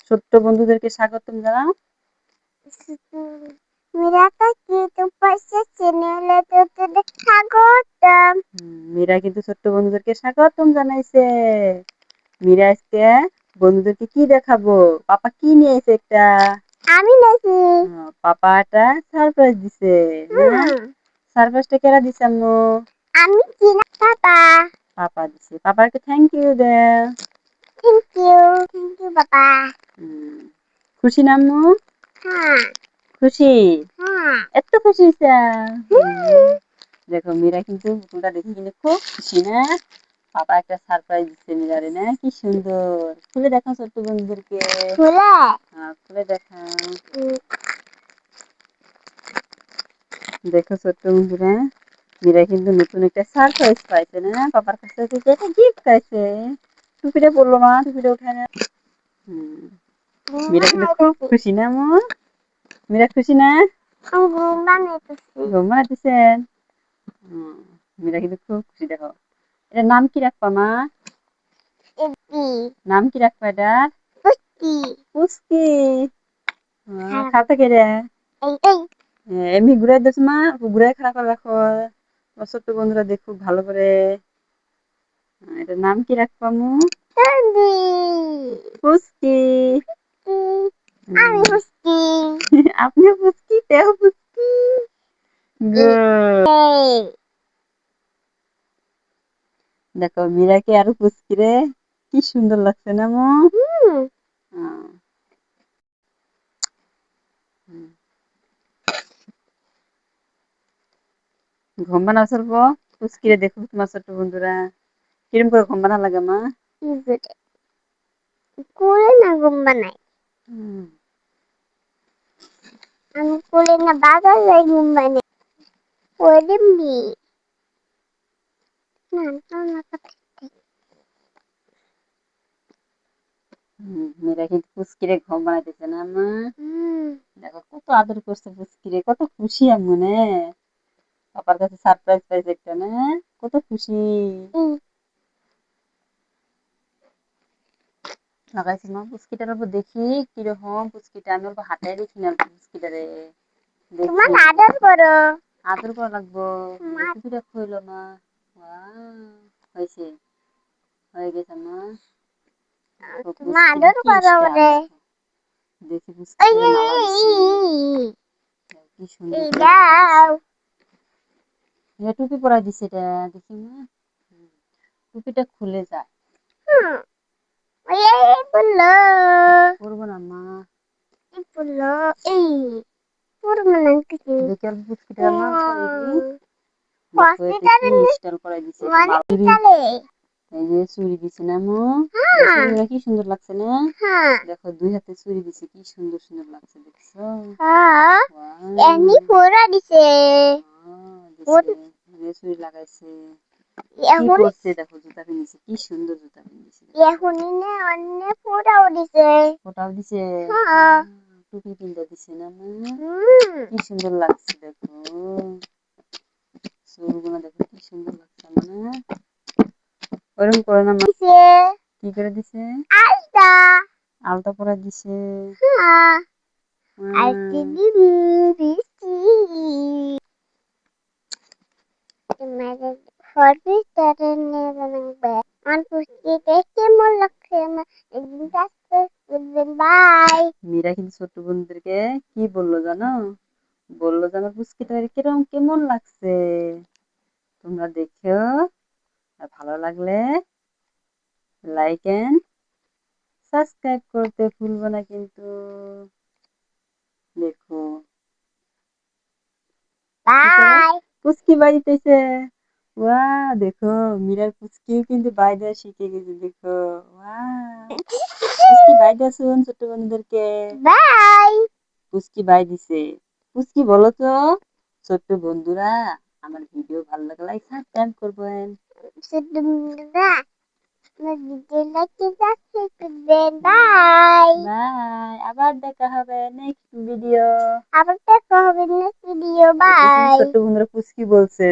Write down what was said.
ছোট্ট বন্ধুদেরকে স্বাগতম জানাও। মীরা কিন্তু ছোট্ট বন্ধুদেরকে স্বাগতম জানাইছে। মীরা আজকে বন্ধুদেরকে কি দেখাবো? পাপা কি নিয়ে এসে একটা? আমি নাকি পাপা একটা সারপ্রাইজ দিছে। সারপ্রাইজটা কেরা দিছে আম্মু? আমি কিনা পাপা। পাপা দিছে। পাপাকে থ্যাংক ইউ দে। Thank you papa. খুশি না আম্মু? হ্যাঁ। খুশি? হ্যাঁ। এত খুশি হইছে? দেখো মীরা কিন্তু পুতুলটা দেখে কিন্তু খুব খুশি না? পাপা একটা সারপ্রাইজ দিচ্ছে মীরারে না? কি সুন্দর। খুলে দেখাও ছোট্ট বন্ধুদেরকে। খুলে দেখাও। দেখো ছোট্ট বন্ধুরা, মীরা কিন্তু নতুন একটা সারপ্রাইজ পাইছে না? পাপার কাছ থেকে একটা গিফট পাইছে। টুপিটা পরলো মা, টুপিটা উঠায় না। মীরা কিন্তু খুব খুশি না মা? মীরা খুশি না? ঘুম বানাইতেছেন? মীরা কিন্তু খুব খুশি। দেখো এটার নাম কি রাখবা মা? নাম কি রাখবা এটার? পুচকি। খাতা কেটে এমনি ঘুরাই দিস মা, ঘুরাই খারাপ করে রাখো। ছোট্ট বন্ধুরা দেখো ভালো করে। এটার নাম কি রাখবা মু? পুচকি। আমি পুচকি। আপনিও পুচকি, তেও পুচকি। দেখো মীরাকে আরো পুচকি রে, কি সুন্দর লাগছে না মো? ঘুম বানাও স্বল্প, পুচকি রে দেখো তোমার ছোট্ট বন্ধুরা কিরম করে ঘুম বানা লাগে মা? করে না ঘুম বানাই। আমি করে না বাজারে ঘুম বানাই। ওই দিমবি মীরা কিন্তু পুচকি রে ঘুম বানাইতেছে না মা? দেখো কত আদর করছে পুচকি রে, কত খুশি আমি মনে। পাপার কাছে সারপ্রাইজ পাইছে একটা না? কত খুশি। লাগাইছি মা পুচকিটার উপর দেখি কিরকম পুচকিটা, আমি অল্প হাতায় দেখি না পুচকিটারে। তোমার আদর করো। আদর করা লাগবো। টুপিটা খুইলো মা। হয়েছে, হয়ে গেছে মা। তোমার আদর করো রে। দেখি পুচকিটারে মালা দিছি। কি সুন্দর টুপি পরাই দিছে এটা, দেখি মা। টুপিটা খুলে যায়। পরবো না মা। দেখি অল্প পুচকিটার মা স্টাইল করাই দিছে। এই যে চুড়ি দিছে না মো? চুড়িগুলো কি সুন্দর লাগছে না? দেখো দুই হাতে চুড়ি দিছে, কি সুন্দর সুন্দর লাগছে দেখছো? চুড়ি লাগাইছে। কি করছে দেখো, জুতা পিন্ধিছে, কি সুন্দর জুতা পিন্ধিছে। ফোটাও দিছে। টুপি পিন্ধা দিছে না মা? কি সুন্দর লাগছে দেখো। চুলগুলো দেখো কি সুন্দর লাগছে না? ওরকম করে না মা। কি করে দিছে? আলতা পরা দিছে। মীরা কিন্তু ছোট্ট বন্ধুদেরকে কি বললো জানো? বললো যে আমার পুচকিটা কিরকম কেমন লাগছে। তোমরা দেখো, আর ভালো লাগলে লাইক এন্ড সাবস্ক্রাইব করতে ভুলবো না কিন্তু। দেখো পুচকি বাই দিতেছে। দেখো মীরার পুচকিও কিন্তু বাই দেওয়া শিখে গেছে। দেখো পুচকি বাই দেওয়া শুন ছোট্ট বন্ধুদেরকে। পুচকি বাই দিছে। পুচকি বলো তো ছোট্ট বন্ধুরা, আমার ভিডিও ভালো লাগলে লাইক সাবস্ক্রাইব করবেন। বাই। আবার দেখা হবে নেক্সট ভিডিও। বাই। ছোট্ট বন্ধুরা পুচকি বলছে।